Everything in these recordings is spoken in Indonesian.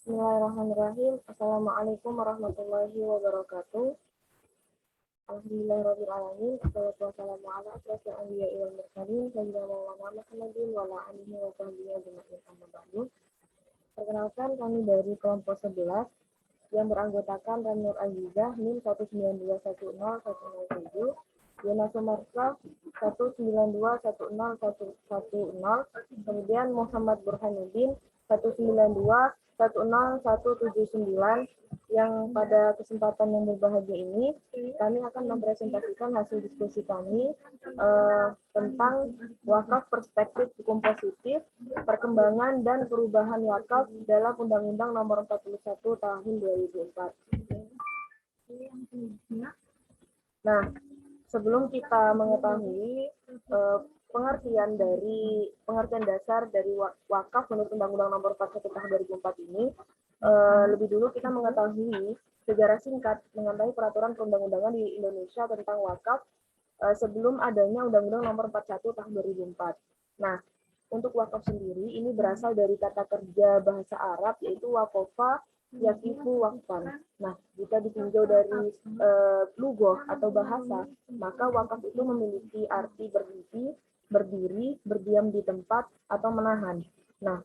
Bismillahirrahmanirrahim. Assalamualaikum warahmatullahi wabarakatuh. Alhamdulillahirabbil alamin. Wassalatu wassalamu ala asyrofil anbiya'i wal mursalin sayyidina Maulana Muhammadin wa ala alihi wa sahbihi ajma'in amma ba'du. Perkenalkan, kami dari kelompok 11 yang beranggotakan Ranur Azizah NIM 192101107, Yana Sumarsa 192101110, kemudian Muhammad Burhanuddin 192101179. Yang pada kesempatan yang berbahagia ini kami akan mempresentasikan hasil diskusi kami tentang wakaf perspektif hukum positif, perkembangan dan perubahan wakaf dalam Undang-Undang Nomor 41 Tahun 2004. Nah, sebelum kita mengetahui pengertian dasar dari wakaf menurut Undang-Undang Nomor 41 Tahun 2004 ini, lebih dulu kita mengetahui sejarah singkat mengenai peraturan perundang-undangan di Indonesia tentang wakaf sebelum adanya Undang-Undang Nomor 41 Tahun 2004. Nah, untuk wakaf sendiri ini berasal dari kata kerja bahasa Arab yaitu wakofa yakifu wakfan. Nah, jika ditinjau dari lugah atau bahasa, maka wakaf itu memiliki arti berdiri, berdiam di tempat, atau menahan. Nah,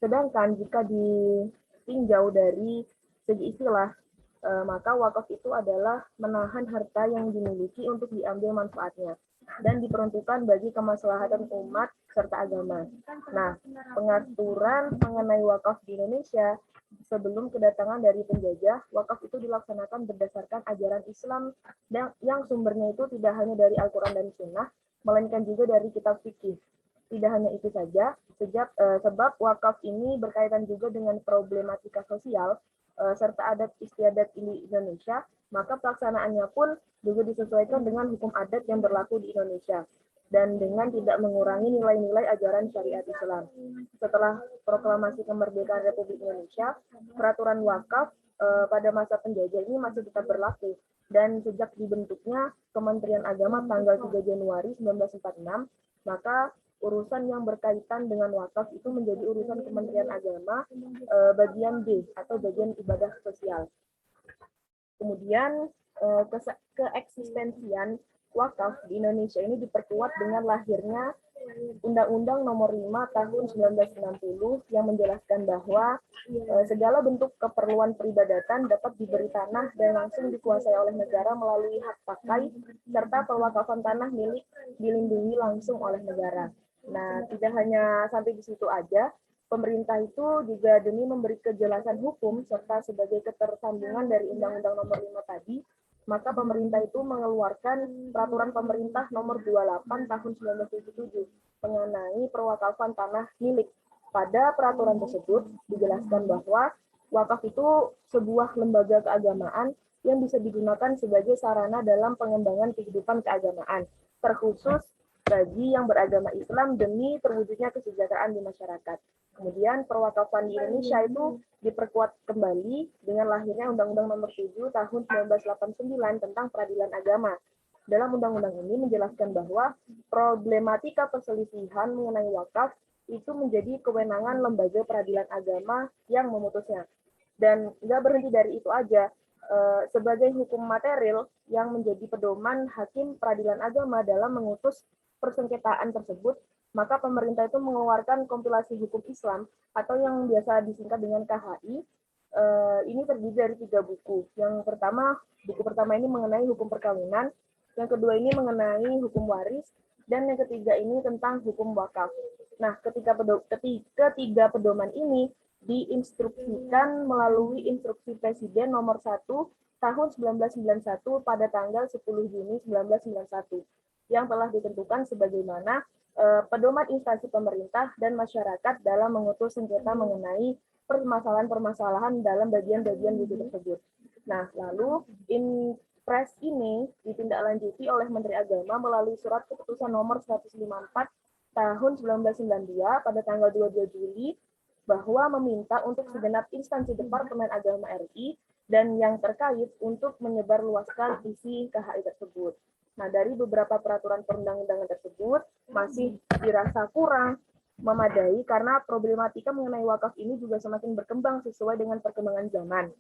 sedangkan jika ditinjau dari segi istilah, maka wakaf itu adalah menahan harta yang dimiliki untuk diambil manfaatnya dan diperuntukkan bagi kemaslahatan umat serta agama. Nah, pengaturan mengenai wakaf di Indonesia sebelum kedatangan dari penjajah, wakaf itu dilaksanakan berdasarkan ajaran Islam yang sumbernya itu tidak hanya dari Al-Quran dan Sunnah, melainkan juga dari kitab fikih. Tidak hanya itu saja, sebab wakaf ini berkaitan juga dengan problematika sosial serta adat istiadat di Indonesia, maka pelaksanaannya pun juga disesuaikan dengan hukum adat yang berlaku di Indonesia dan dengan tidak mengurangi nilai-nilai ajaran syariat Islam. Setelah proklamasi kemerdekaan Republik Indonesia, peraturan wakaf pada masa penjajah ini masih tetap berlaku, dan sejak dibentuknya Kementerian Agama tanggal 3 Januari 1946, maka urusan yang berkaitan dengan wakaf itu menjadi urusan Kementerian Agama bagian B atau bagian ibadah sosial. Kemudian keeksistensian wakaf di Indonesia ini diperkuat dengan lahirnya Undang-Undang Nomor 5 Tahun 1960 yang menjelaskan bahwa segala bentuk keperluan peribadatan dapat diberi tanah dan langsung dikuasai oleh negara melalui hak pakai serta pewakafan tanah milik dilindungi langsung oleh negara. Nah, tidak hanya sampai di situ aja, pemerintah itu juga demi memberi kejelasan hukum serta sebagai ketersambungan dari Undang-Undang Nomor 5 tadi, maka pemerintah itu mengeluarkan Peraturan Pemerintah Nomor 28 Tahun 1977 mengenai perwakafan tanah milik. Pada peraturan tersebut dijelaskan bahwa wakaf itu sebuah lembaga keagamaan yang bisa digunakan sebagai sarana dalam pengembangan kehidupan keagamaan, terkhusus bagi yang beragama Islam demi terwujudnya kesejahteraan di masyarakat. Kemudian perwakafan di Indonesia itu diperkuat kembali dengan lahirnya Undang-Undang Nomor 7 Tahun 1989 tentang Peradilan Agama. Dalam undang-undang ini menjelaskan bahwa problematika perselisihan mengenai wakaf itu menjadi kewenangan lembaga peradilan agama yang memutusnya. Dan nggak berhenti dari itu aja, sebagai hukum material yang menjadi pedoman hakim peradilan agama dalam mengutus persengketaan tersebut, maka pemerintah itu mengeluarkan kompilasi hukum Islam atau yang biasa disingkat dengan KHI. Ini terdiri dari 3 buku. Buku pertama ini mengenai hukum perkawinan, yang kedua ini mengenai hukum waris, dan yang ketiga ini tentang hukum wakaf. Nah, ketiga pedoman ini diinstruksikan melalui Instruksi Presiden Nomor 1 Tahun 1991 pada tanggal 10 Juni 1991 yang telah ditentukan sebagaimana pedoman instansi pemerintah dan masyarakat dalam mengutus sengketa mengenai permasalahan-permasalahan dalam bagian-bagian buku tersebut. Nah, lalu Impres ini ditindaklanjuti oleh Menteri Agama melalui Surat Keputusan Nomor 154 Tahun 1992 pada tanggal 22 Juli bahwa meminta untuk segenap instansi Departemen Agama RI dan yang terkait untuk menyebarluaskan isi KHI tersebut. Nah, dari beberapa peraturan perundang-undangan tersebut masih dirasa kurang memadai karena problematika mengenai wakaf ini juga semakin berkembang sesuai dengan perkembangan zaman.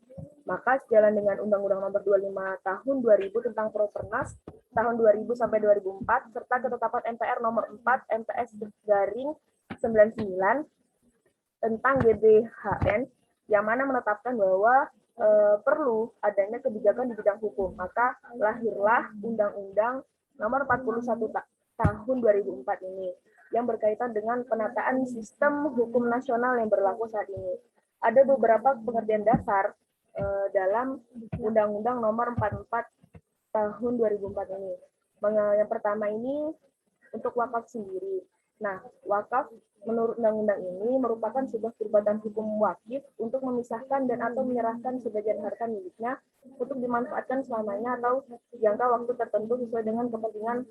Maka sejalan dengan Undang-Undang Nomor 25 Tahun 2000 tentang Propernas tahun 2000 sampai 2004 serta ketetapan MPR Nomor 4 MPS garing 99 tentang GBHN yang mana menetapkan bahwa perlu adanya kebijakan di bidang hukum. Maka lahirlah Undang-Undang Nomor 41 Tahun 2004 ini yang berkaitan dengan penataan sistem hukum nasional yang berlaku saat ini. Ada beberapa pengertian dasar dalam Undang-Undang Nomor 44 Tahun 2004 ini. Yang pertama ini untuk wakaf sendiri. Nah, wakaf menurut undang-undang ini merupakan sebuah perbuatan hukum wakif untuk memisahkan dan atau menyerahkan sebagian harta miliknya untuk dimanfaatkan selamanya atau jangka waktu tertentu sesuai dengan kepentingan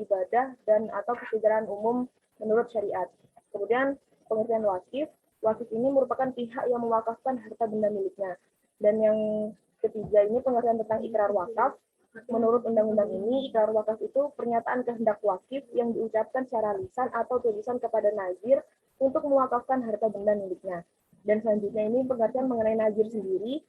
ibadah dan atau kesejahteraan umum menurut syariat. Kemudian pengertian wakif, wakif ini merupakan pihak yang mewakafkan harta benda miliknya. Dan yang ketiga ini pengertian tentang ikrar wakaf. Menurut undang-undang ini, ikrar wakaf itu pernyataan kehendak wakif yang diucapkan secara lisan atau tulisan kepada nazir untuk mewakafkan harta benda miliknya. Dan selanjutnya ini pengertian mengenai nazir sendiri,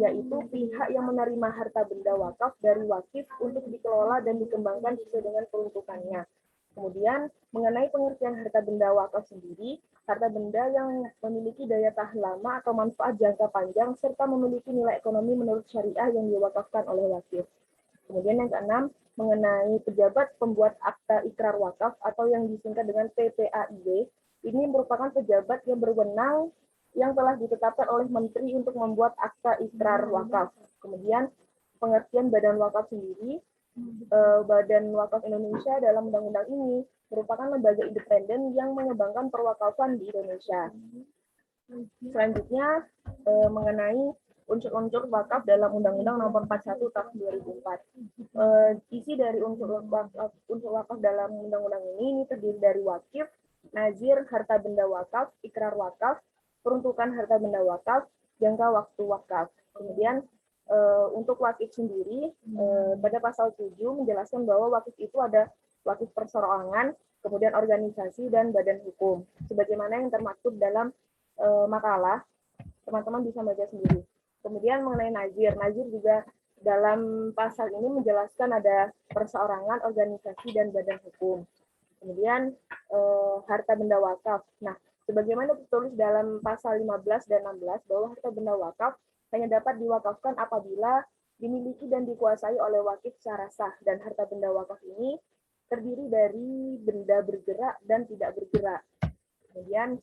yaitu pihak yang menerima harta benda wakaf dari wakif untuk dikelola dan dikembangkan sesuai dengan peruntukannya. Kemudian mengenai pengertian harta benda wakaf sendiri, harta benda yang memiliki daya tahan lama atau manfaat jangka panjang serta memiliki nilai ekonomi menurut syariah yang diwakafkan oleh wakif. Kemudian yang keenam, mengenai pejabat pembuat akta ikrar wakaf atau yang disingkat dengan PPAIW, ini merupakan pejabat yang berwenang yang telah ditetapkan oleh menteri untuk membuat akta ikrar wakaf. Kemudian pengertian badan wakaf sendiri, Badan Wakaf Indonesia dalam undang-undang ini merupakan lembaga independen yang mengembangkan perwakafan di Indonesia. Selanjutnya mengenai unsur-unsur wakaf dalam Undang-Undang Nomor 41 Tahun 2004. Isi dari unsur wakaf dalam undang-undang ini terdiri dari wakif, nazir, harta benda wakaf, ikrar wakaf, peruntukan harta benda wakaf, jangka waktu wakaf. Kemudian untuk wakif sendiri pada pasal 7 menjelaskan bahwa wakif itu ada wakif perseroangan, kemudian organisasi dan badan hukum. Sebagaimana yang termaktub dalam makalah, teman-teman bisa baca sendiri. Kemudian mengenai nazir, nazir juga dalam pasal ini menjelaskan ada perseorangan, organisasi, dan badan hukum. Kemudian harta benda wakaf. Nah, sebagaimana tertulis dalam pasal 15 dan 16 bahwa harta benda wakaf hanya dapat diwakafkan apabila dimiliki dan dikuasai oleh wakif secara sah, dan harta benda wakaf ini terdiri dari benda bergerak dan tidak bergerak. Kemudian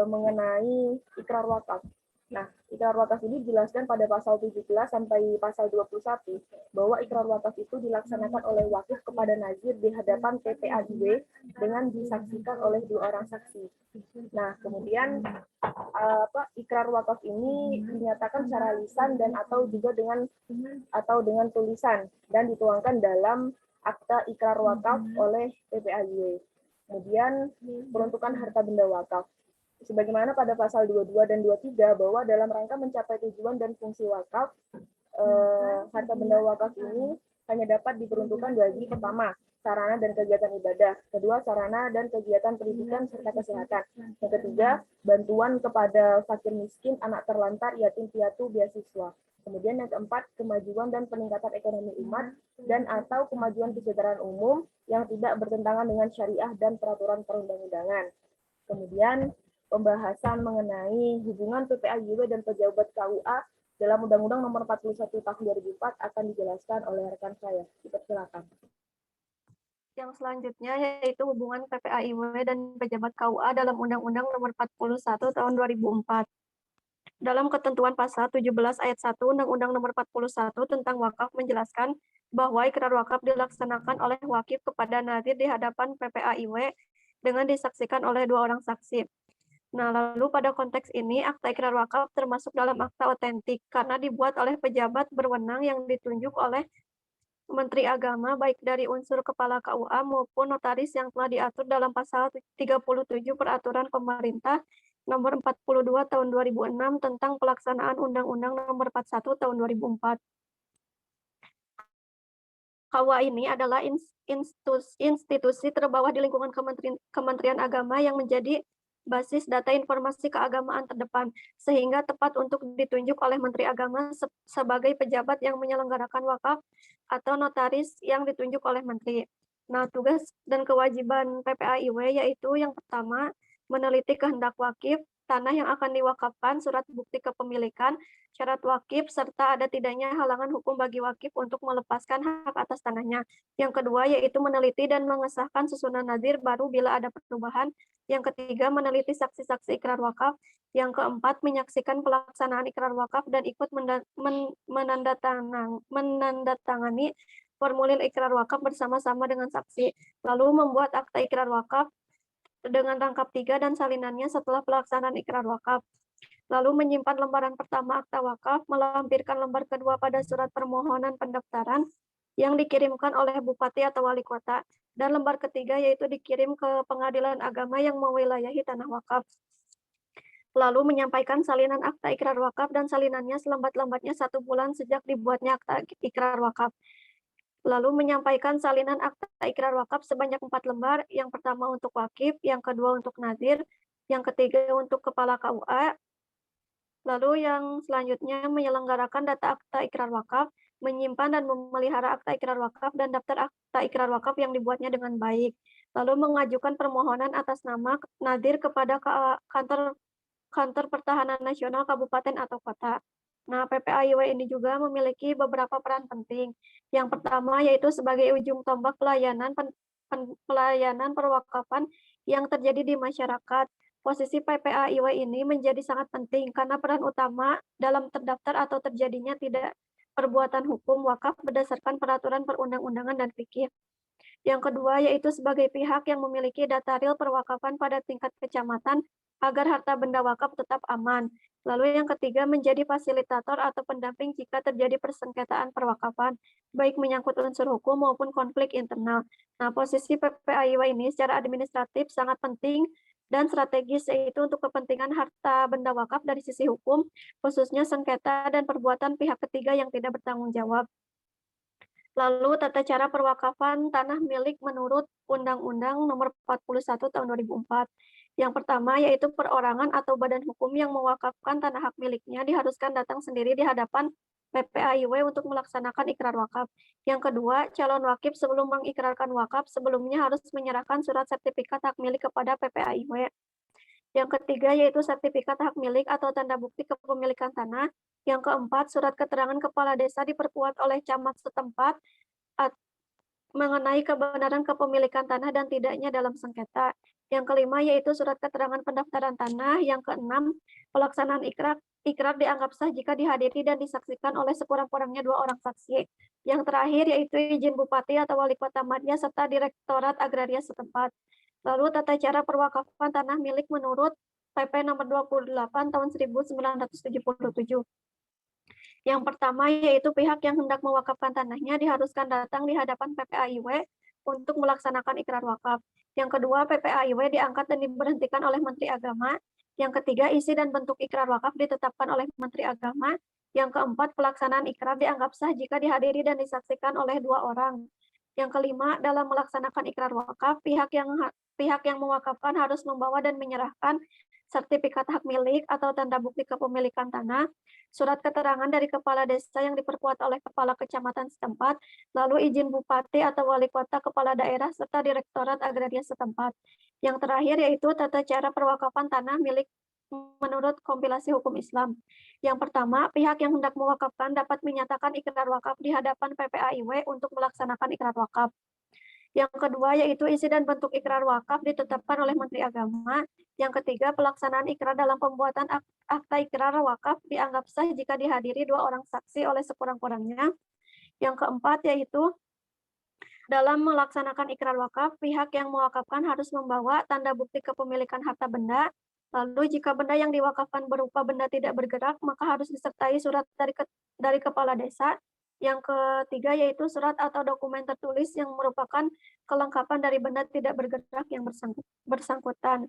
mengenai ikrar wakaf. Nah, ikrar wakaf ini dijelaskan pada pasal 17 sampai pasal 21 bahwa ikrar wakaf itu dilaksanakan oleh wakif kepada nazir di hadapan PPAIW dengan disaksikan oleh 2 orang saksi. Nah, kemudian ikrar wakaf ini dinyatakan secara lisan dan atau juga dengan tulisan dan dituangkan dalam akta ikrar wakaf oleh PPAIW. Kemudian peruntukan harta benda wakaf. Sebagaimana pada pasal 22 dan 23 bahwa dalam rangka mencapai tujuan dan fungsi wakaf, harta benda wakaf ini hanya dapat diperuntukkan bagi pertama, sarana dan kegiatan ibadah, kedua, sarana dan kegiatan pendidikan serta kesehatan, yang ketiga, bantuan kepada fakir miskin, anak terlantar, yatim piatu, beasiswa. Kemudian yang keempat, kemajuan dan peningkatan ekonomi umat dan atau kemajuan kesejahteraan umum yang tidak bertentangan dengan syariah dan peraturan perundang-undangan. Kemudian pembahasan mengenai hubungan PPAIW dan pejabat KUA dalam Undang-Undang Nomor 41 Tahun 2004 akan dijelaskan oleh rekan saya. Silakan. Yang selanjutnya yaitu hubungan PPAIW dan pejabat KUA dalam Undang-Undang Nomor 41 Tahun 2004. Dalam ketentuan pasal 17 ayat 1 Undang-Undang Nomor 41 tentang wakaf menjelaskan bahwa ikrar wakaf dilaksanakan oleh wakif kepada nazir di hadapan PPAIW dengan disaksikan oleh 2 orang saksi. Nah, lalu pada konteks ini, akta ikrar wakaf termasuk dalam akta otentik karena dibuat oleh pejabat berwenang yang ditunjuk oleh Menteri Agama baik dari unsur Kepala KUA maupun notaris yang telah diatur dalam pasal 37 Peraturan Pemerintah Nomor 42 Tahun 2006 tentang pelaksanaan Undang-Undang Nomor 41 Tahun 2004. KUA ini adalah institusi terbawah di lingkungan Kementerian Agama yang menjadi basis data informasi keagamaan terdepan, sehingga tepat untuk ditunjuk oleh Menteri Agama sebagai pejabat yang menyelenggarakan wakaf atau notaris yang ditunjuk oleh Menteri. Nah, tugas dan kewajiban PPAIW yaitu yang pertama, meneliti kehendak wakif, tanah yang akan diwakafkan, surat bukti kepemilikan, syarat wakif, serta ada tidaknya halangan hukum bagi wakif untuk melepaskan hak atas tanahnya. Yang kedua, yaitu meneliti dan mengesahkan susunan nazir baru bila ada perubahan. Yang ketiga, meneliti saksi-saksi ikrar wakaf. Yang keempat, menyaksikan pelaksanaan ikrar wakaf dan ikut menandatangani formulir ikrar wakaf bersama-sama dengan saksi. Lalu membuat akta ikrar wakaf dengan rangkap 3 dan salinannya setelah pelaksanaan ikrar wakaf. Lalu menyimpan lembaran pertama akta wakaf, melampirkan lembar kedua pada surat permohonan pendaftaran yang dikirimkan oleh bupati atau wali kota, dan lembar ketiga yaitu dikirim ke pengadilan agama yang mewilayahi tanah wakaf. Lalu menyampaikan salinan akta ikrar wakaf dan salinannya selambat-lambatnya 1 bulan sejak dibuatnya akta ikrar wakaf. Lalu menyampaikan salinan akta ikrar wakaf sebanyak 4 lembar, yang pertama untuk wakif, yang kedua untuk nazir, yang ketiga untuk kepala KUA, lalu yang selanjutnya menyelenggarakan data akta ikrar wakaf, menyimpan dan memelihara akta ikrar wakaf dan daftar akta ikrar wakaf yang dibuatnya dengan baik. Lalu mengajukan permohonan atas nama nazir kepada kantor Pertahanan Nasional Kabupaten atau Kota. Nah, PPAIW ini juga memiliki beberapa peran penting. Yang pertama yaitu sebagai ujung tombak pelayanan perwakafan yang terjadi di masyarakat. Posisi PPAIW ini menjadi sangat penting karena peran utama dalam terdaftar atau terjadinya tidak perbuatan hukum wakaf berdasarkan peraturan perundang-undangan dan fikih. Yang kedua yaitu sebagai pihak yang memiliki data real perwakafan pada tingkat kecamatan agar harta benda wakaf tetap aman. Lalu yang ketiga menjadi fasilitator atau pendamping jika terjadi persengketaan perwakafan, baik menyangkut unsur hukum maupun konflik internal. Nah, posisi PPAIW ini secara administratif sangat penting dan strategis, yaitu untuk kepentingan harta benda wakaf dari sisi hukum, khususnya sengketa dan perbuatan pihak ketiga yang tidak bertanggung jawab. Lalu tata cara perwakafan tanah milik menurut Undang-Undang Nomor 41 Tahun 2004. Yang pertama yaitu perorangan atau badan hukum yang mewakafkan tanah hak miliknya diharuskan datang sendiri di hadapan PPAIW untuk melaksanakan ikrar wakaf. Yang kedua, calon wakif sebelum mengikrarkan wakaf sebelumnya harus menyerahkan surat sertifikat hak milik kepada PPAIW. Yang ketiga yaitu sertifikat hak milik atau tanda bukti kepemilikan tanah. Yang keempat, surat keterangan kepala desa diperkuat oleh camat setempat mengenai kebenaran kepemilikan tanah dan tidaknya dalam sengketa. Yang kelima yaitu surat keterangan pendaftaran tanah. Yang keenam, pelaksanaan ikrar dianggap sah jika dihadiri dan disaksikan oleh sekurang-kurangnya 2 orang saksi. Yang terakhir yaitu izin bupati atau wali kota madya serta Direktorat Agraria setempat. Lalu tata cara perwakafan tanah milik menurut PP nomor 28 tahun 1977. Yang pertama yaitu pihak yang hendak mewakafkan tanahnya diharuskan datang di hadapan PPAIW untuk melaksanakan ikrar wakaf. Yang kedua, PPAIW diangkat dan diberhentikan oleh Menteri Agama. Yang ketiga, isi dan bentuk ikrar wakaf ditetapkan oleh Menteri Agama. Yang keempat, pelaksanaan ikrar dianggap sah jika dihadiri dan disaksikan oleh 2 orang. Yang kelima, dalam melaksanakan ikrar wakaf, pihak yang mewakafkan harus membawa dan menyerahkan sertifikat hak milik atau tanda bukti kepemilikan tanah, surat keterangan dari kepala desa yang diperkuat oleh kepala kecamatan setempat, lalu izin bupati atau wali kota, kepala daerah, serta Direktorat Agraria setempat. Yang terakhir yaitu tata cara perwakafan tanah milik menurut kompilasi hukum Islam. Yang pertama, pihak yang hendak mewakafkan dapat menyatakan ikrar wakaf di hadapan PPAIW untuk melaksanakan ikrar wakaf. Yang kedua yaitu isi dan bentuk ikrar wakaf ditetapkan oleh Menteri Agama. Yang ketiga, pelaksanaan ikrar dalam pembuatan akta ikrar wakaf dianggap sah jika dihadiri 2 orang saksi oleh sekurang-kurangnya. Yang keempat yaitu dalam melaksanakan ikrar wakaf, pihak yang mewakafkan harus membawa tanda bukti kepemilikan harta benda. Lalu jika benda yang diwakafkan berupa benda tidak bergerak, maka harus disertai surat dari kepala desa Yang ketiga yaitu surat atau dokumen tertulis yang merupakan kelengkapan dari benda tidak bergerak yang bersangkutan.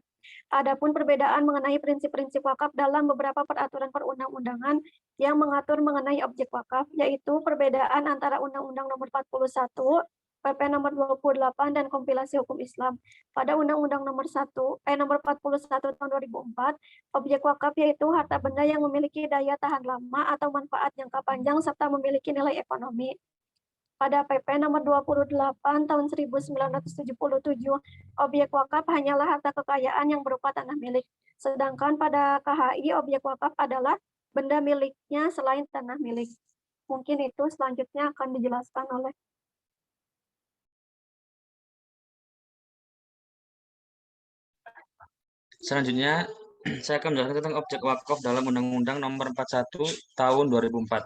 Adapun perbedaan mengenai prinsip-prinsip wakaf dalam beberapa peraturan perundang-undangan yang mengatur mengenai objek wakaf, yaitu perbedaan antara Undang-Undang Nomor 41, PP Nomor 28 dan kompilasi hukum Islam. Pada Undang-Undang Nomor 41 tahun 2004, objek wakaf yaitu harta benda yang memiliki daya tahan lama atau manfaat jangka panjang serta memiliki nilai ekonomi. Pada PP Nomor 28 tahun 1977, objek wakaf hanyalah harta kekayaan yang berupa tanah milik. Sedangkan pada KHI, objek wakaf adalah benda miliknya selain tanah milik. Mungkin itu selanjutnya akan dijelaskan oleh Selanjutnya, saya akan menjelaskan tentang objek wakaf dalam Undang-Undang Nomor 41 Tahun 2004.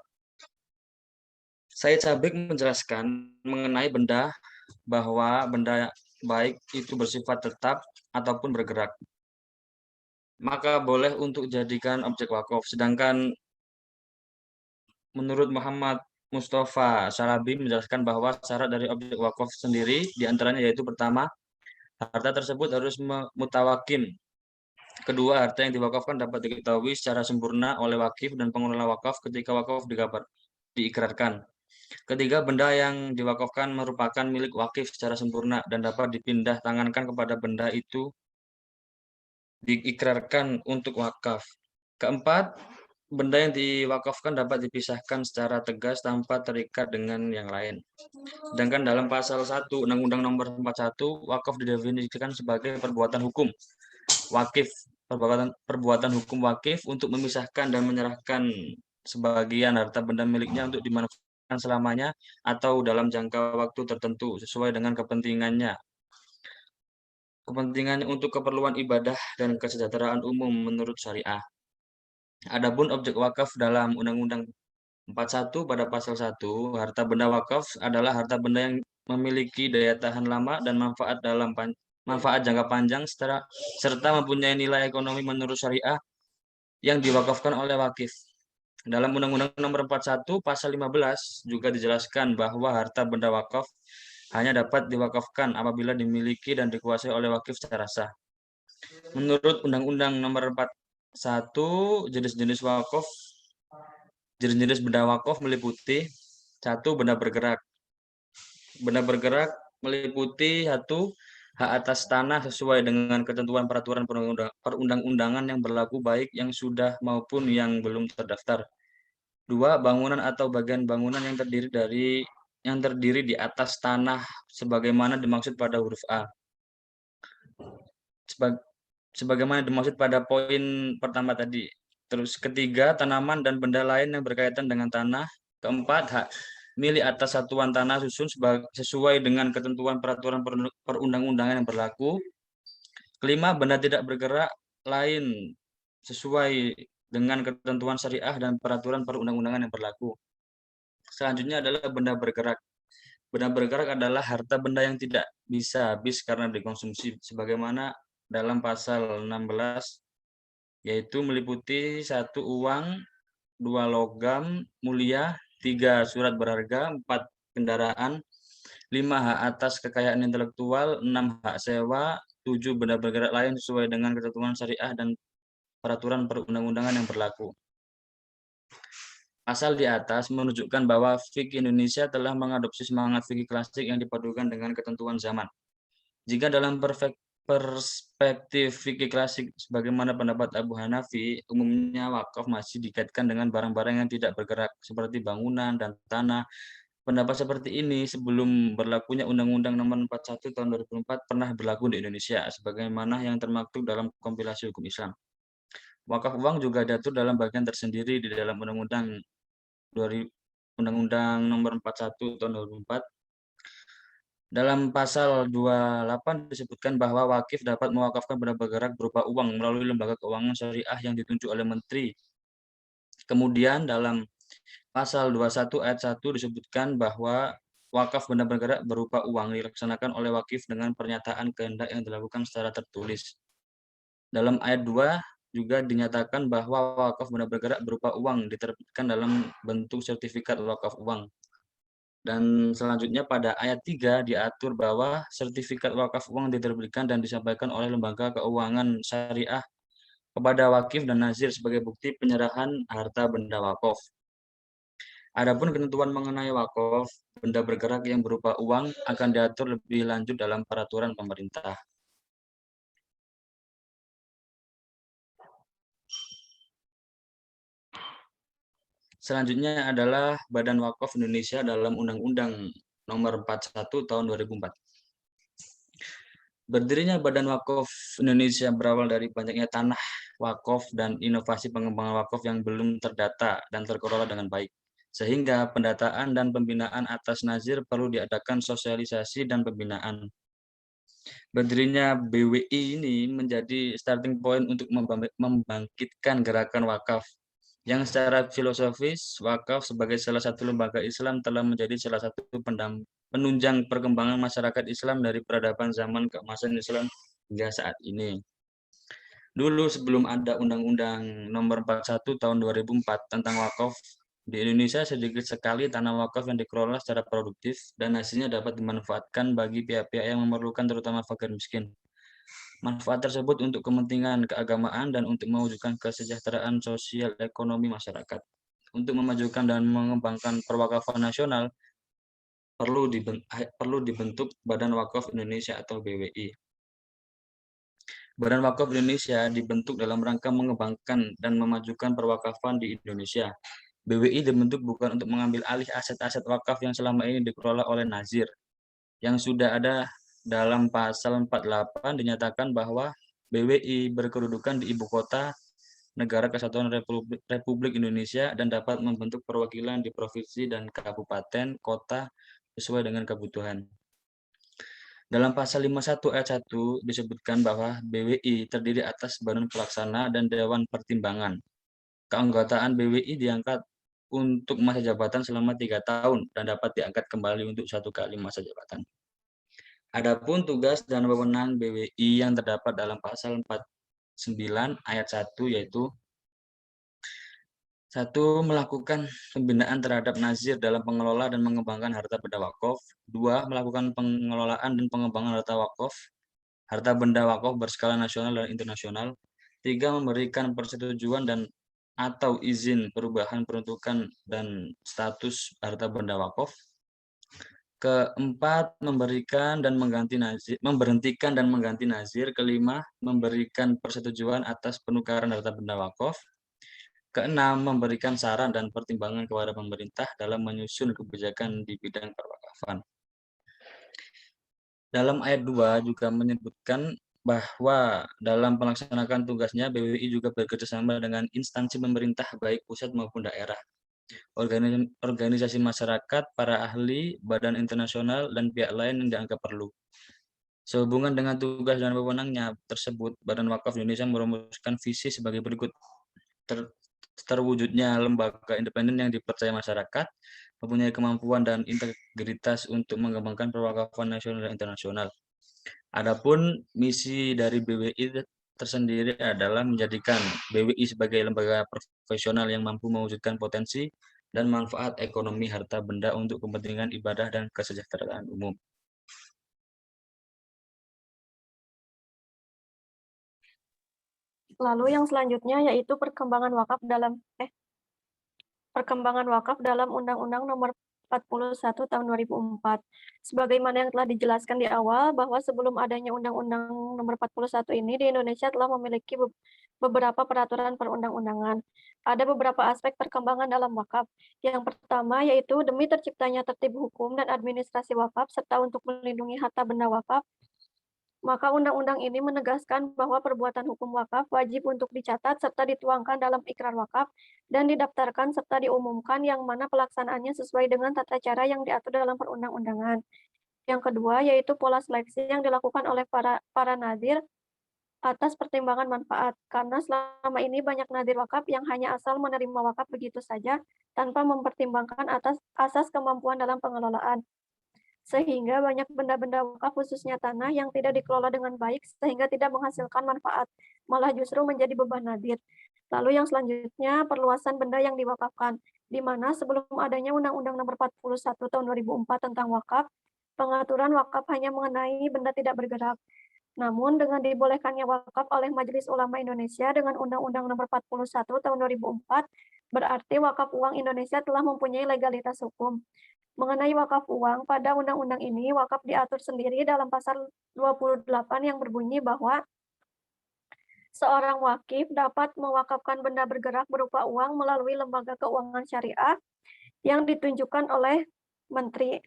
Saya Cabik menjelaskan mengenai benda bahwa benda baik itu bersifat tetap ataupun bergerak, maka boleh untuk dijadikan objek wakaf. Sedangkan menurut Muhammad Mustafa Syarabi menjelaskan bahwa syarat dari objek wakaf sendiri diantaranya yaitu pertama, harta tersebut harus mutawakin. Kedua, harta yang diwakafkan dapat diketahui secara sempurna oleh wakif dan pengelola wakaf ketika wakaf diikrarkan. Ketiga, benda yang diwakafkan merupakan milik wakif secara sempurna dan dapat dipindah tangankan kepada benda itu diikrarkan untuk wakaf. Keempat, benda yang diwakafkan dapat dipisahkan secara tegas tanpa terikat dengan yang lain. Sedangkan dalam pasal 1 Undang-Undang Nomor 41, wakaf didefinisikan sebagai perbuatan hukum wakif, perbuatan hukum wakif untuk memisahkan dan menyerahkan sebagian harta benda miliknya untuk dimanfaatkan selamanya atau dalam jangka waktu tertentu sesuai dengan kepentingannya untuk keperluan ibadah dan kesejahteraan umum menurut syariah. Adapun objek wakaf dalam Undang-Undang 41 pada pasal 1, harta benda wakaf adalah harta benda yang memiliki daya tahan lama dan manfaat jangka panjang serta mempunyai nilai ekonomi menurut syariah yang diwakafkan oleh wakif. Dalam Undang-Undang Nomor 41 pasal 15 juga dijelaskan bahwa harta benda wakaf hanya dapat diwakafkan apabila dimiliki dan dikuasai oleh wakif secara sah. Menurut Undang-Undang Nomor 41, jenis-jenis benda wakaf meliputi 1. Benda bergerak. Benda bergerak meliputi 1. Hak atas tanah sesuai dengan ketentuan peraturan perundang-undangan yang berlaku baik yang sudah maupun yang belum terdaftar. 2. Bangunan atau bagian bangunan yang terdiri di atas tanah sebagaimana dimaksud pada huruf A. Sebagaimana dimaksud pada poin pertama tadi. Terus ketiga, tanaman dan benda lain yang berkaitan dengan tanah. Keempat, hak milik atas satuan tanah susun sesuai dengan ketentuan peraturan perundang-undangan yang berlaku. Kelima, benda tidak bergerak lain sesuai dengan ketentuan syariah dan peraturan perundang-undangan yang berlaku. Selanjutnya adalah benda bergerak. Benda bergerak adalah harta benda yang tidak bisa habis karena dikonsumsi sebagaimana dalam pasal 16, yaitu meliputi 1. Uang, 2. Logam mulia, 3. Surat berharga, 4. Kendaraan, 5. Hak atas kekayaan intelektual, 6. Hak sewa, 7. Benda bergerak lain sesuai dengan ketentuan syariah dan peraturan perundang-undangan yang berlaku. Pasal di atas menunjukkan bahwa fikih Indonesia telah mengadopsi semangat fikih klasik yang dipadukan dengan ketentuan zaman. Jika dalam perspektif fikih klasik, sebagaimana pendapat Abu Hanafi, umumnya wakaf masih dikaitkan dengan barang-barang yang tidak bergerak, seperti bangunan dan tanah. Pendapat seperti ini sebelum berlakunya Undang-Undang Nomor 41 Tahun 2004 pernah berlaku di Indonesia, sebagaimana yang termaktub dalam kompilasi hukum Islam. Wakaf uang juga diatur dalam bagian tersendiri di dalam Undang-Undang Nomor 41 Tahun 2004. Dalam pasal 28 disebutkan bahwa wakif dapat mewakafkan benda bergerak berupa uang melalui lembaga keuangan syariah yang ditunjuk oleh menteri. Kemudian dalam pasal 21 ayat 1 disebutkan bahwa wakaf benda bergerak berupa uang dilaksanakan oleh wakif dengan pernyataan kehendak yang dilakukan secara tertulis. Dalam ayat 2 juga dinyatakan bahwa wakaf benda bergerak berupa uang diterbitkan dalam bentuk sertifikat wakaf uang. Dan selanjutnya pada ayat 3 diatur bahwa sertifikat wakaf uang diterbitkan dan disampaikan oleh lembaga keuangan syariah kepada wakif dan nazir sebagai bukti penyerahan harta benda wakaf. Adapun ketentuan mengenai wakaf, benda bergerak yang berupa uang akan diatur lebih lanjut dalam peraturan pemerintah. Selanjutnya adalah Badan Wakaf Indonesia dalam Undang-Undang Nomor 41 Tahun 2004. Berdirinya Badan Wakaf Indonesia berawal dari banyaknya tanah wakaf dan inovasi pengembangan wakaf yang belum terdata dan terkelola dengan baik. Sehingga pendataan dan pembinaan atas nazir perlu diadakan sosialisasi dan pembinaan. Berdirinya BWI ini menjadi starting point untuk membangkitkan gerakan wakaf yang secara filosofis wakaf sebagai salah satu lembaga Islam telah menjadi salah satu penunjang perkembangan masyarakat Islam dari peradaban zaman keemasan Islam hingga saat ini. Dulu sebelum ada Undang-Undang Nomor 41 Tahun 2004 tentang wakaf, di Indonesia sedikit sekali tanah wakaf yang dikelola secara produktif dan hasilnya dapat dimanfaatkan bagi pihak-pihak yang memerlukan, terutama fakir miskin. Manfaat tersebut untuk kepentingan keagamaan dan untuk mewujudkan kesejahteraan sosial ekonomi masyarakat. Untuk memajukan dan mengembangkan perwakafan nasional, perlu dibentuk Badan Wakaf Indonesia atau BWI. Badan Wakaf Indonesia dibentuk dalam rangka mengembangkan dan memajukan perwakafan di Indonesia. BWI dibentuk bukan untuk mengambil alih aset-aset wakaf yang selama ini dikelola oleh nazir, yang sudah ada dalam pasal 48 dinyatakan bahwa BWI berkedudukan di Ibu Kota Negara Kesatuan Republik Indonesia dan dapat membentuk perwakilan di provinsi dan kabupaten kota sesuai dengan kebutuhan. Dalam pasal 51 ayat 1 disebutkan bahwa BWI terdiri atas Badan Pelaksana dan Dewan Pertimbangan. Keanggotaan BWI diangkat untuk masa jabatan selama 3 tahun dan dapat diangkat kembali untuk 1 kali masa jabatan. Adapun tugas dan wewenang BWI yang terdapat dalam pasal 49 ayat 1 yaitu 1. Melakukan pembinaan terhadap nazir dalam pengelola dan mengembangkan harta benda wakaf. 2. Melakukan pengelolaan dan pengembangan harta benda wakaf berskala nasional dan internasional. 3. Memberikan persetujuan dan atau izin perubahan peruntukan dan status harta benda wakaf. Keempat, memberhentikan dan mengganti nazir. Kelima, memberikan persetujuan atas penukaran harta benda wakaf. Keenam, memberikan saran dan pertimbangan kepada pemerintah dalam menyusun kebijakan di bidang perwakafan. Dalam ayat 2 juga menyebutkan bahwa dalam melaksanakan tugasnya BWI juga bekerjasama dengan instansi pemerintah baik pusat maupun daerah, organisasi masyarakat, para ahli, badan internasional, dan pihak lain yang dianggap perlu. Sehubungan dengan tugas dan wewenangnya tersebut, Badan Wakaf Indonesia merumuskan visi sebagai berikut. Terwujudnya lembaga independen yang dipercaya masyarakat, mempunyai kemampuan dan integritas untuk mengembangkan perwakafan nasional dan internasional. Adapun misi dari BWI tersendiri adalah menjadikan BWI sebagai lembaga profesional yang mampu mewujudkan potensi dan manfaat ekonomi harta benda untuk kepentingan ibadah dan kesejahteraan umum. Lalu yang selanjutnya yaitu perkembangan wakaf dalam Undang-Undang Nomor 41 Tahun 2004. Sebagaimana yang telah dijelaskan di awal bahwa sebelum adanya Undang-Undang Nomor 41 ini di Indonesia telah memiliki beberapa peraturan perundang-undangan. Ada beberapa aspek perkembangan dalam wakaf. Yang pertama yaitu demi terciptanya tertib hukum dan administrasi wakaf serta untuk melindungi harta benda wakaf, maka undang-undang ini menegaskan bahwa perbuatan hukum wakaf wajib untuk dicatat serta dituangkan dalam ikrar wakaf dan didaftarkan serta diumumkan yang mana pelaksanaannya sesuai dengan tata cara yang diatur dalam perundang-undangan. Yang kedua yaitu pola seleksi yang dilakukan oleh para nadir atas pertimbangan manfaat, karena selama ini banyak nadir wakaf yang hanya asal menerima wakaf begitu saja tanpa mempertimbangkan asas kemampuan dalam pengelolaan. Sehingga banyak benda-benda wakaf khususnya tanah yang tidak dikelola dengan baik sehingga tidak menghasilkan manfaat, malah justru menjadi beban nadir. Lalu yang selanjutnya perluasan benda yang diwakafkan. di mana sebelum adanya Undang-Undang Nomor 41 Tahun 2004 tentang wakaf, pengaturan wakaf hanya mengenai benda tidak bergerak. Namun dengan dibolehkannya wakaf oleh Majelis Ulama Indonesia dengan Undang-Undang Nomor 41 Tahun 2004, berarti wakaf uang Indonesia telah mempunyai legalitas hukum. Mengenai wakaf uang, pada undang-undang ini wakaf diatur sendiri dalam pasal 28 yang berbunyi bahwa seorang wakif dapat mewakafkan benda bergerak berupa uang melalui lembaga keuangan syariah yang ditunjukkan oleh menteri.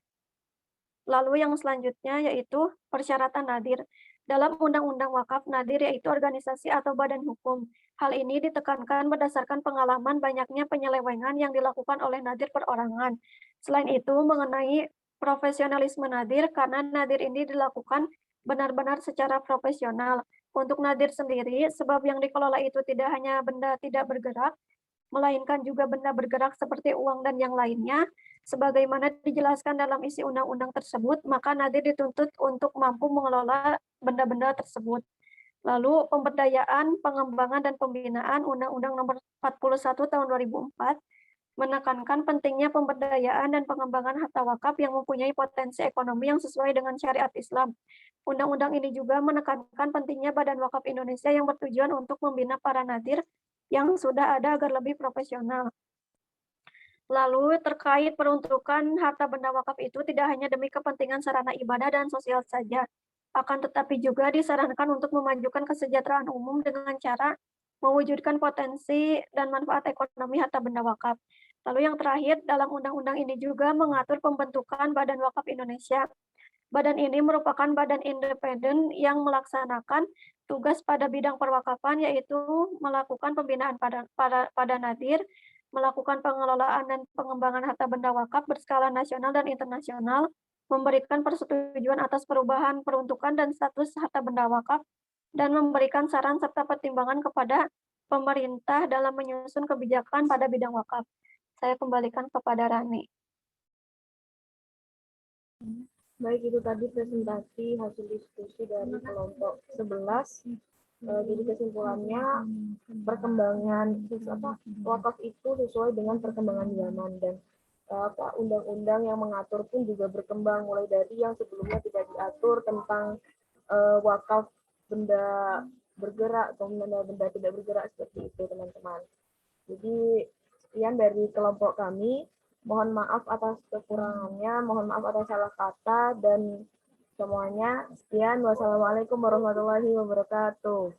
Lalu yang selanjutnya yaitu persyaratan nadir. Dalam Undang-Undang Wakaf, nadir yaitu organisasi atau badan hukum. Hal ini ditekankan berdasarkan pengalaman banyaknya penyelewengan yang dilakukan oleh nadir perorangan. Selain itu, mengenai profesionalisme nadir, karena nadir ini dilakukan benar-benar secara profesional. Untuk nadir sendiri, sebab yang dikelola itu tidak hanya benda tidak bergerak, melainkan juga benda bergerak seperti uang dan yang lainnya, sebagaimana dijelaskan dalam isi undang-undang tersebut, maka nadir dituntut untuk mampu mengelola benda-benda tersebut. Lalu pemberdayaan, pengembangan, dan pembinaan Undang-Undang Nomor 41 Tahun 2004 menekankan pentingnya pemberdayaan dan pengembangan harta wakaf yang mempunyai potensi ekonomi yang sesuai dengan syariat Islam. Undang-undang ini juga menekankan pentingnya Badan Wakaf Indonesia yang bertujuan untuk membina para nadir yang sudah ada agar lebih profesional. Lalu terkait peruntukan harta benda wakaf itu tidak hanya demi kepentingan sarana ibadah dan sosial saja, akan tetapi juga disarankan untuk memajukan kesejahteraan umum dengan cara mewujudkan potensi dan manfaat ekonomi harta benda wakaf. Lalu yang terakhir, dalam undang-undang ini juga mengatur pembentukan Badan Wakaf Indonesia. Badan ini merupakan badan independen yang melaksanakan tugas pada bidang perwakafan, yaitu melakukan pembinaan pada nadir, melakukan pengelolaan dan pengembangan harta benda wakaf berskala nasional dan internasional, memberikan persetujuan atas perubahan peruntukan dan status harta benda wakaf, dan memberikan saran serta pertimbangan kepada pemerintah dalam menyusun kebijakan pada bidang wakaf. Saya kembalikan kepada Rani. Baik, itu tadi presentasi hasil diskusi dari kelompok 11. Jadi kesimpulannya, perkembangan wakaf itu sesuai dengan perkembangan zaman, dan undang-undang yang mengatur pun juga berkembang, mulai dari yang sebelumnya tidak diatur tentang wakaf benda bergerak atau benda tidak bergerak seperti itu, teman-teman. Jadi sekian dari kelompok kami. Mohon maaf atas kekurangannya, mohon maaf atas salah kata, dan semuanya. Sekian, wassalamualaikum warahmatullahi wabarakatuh.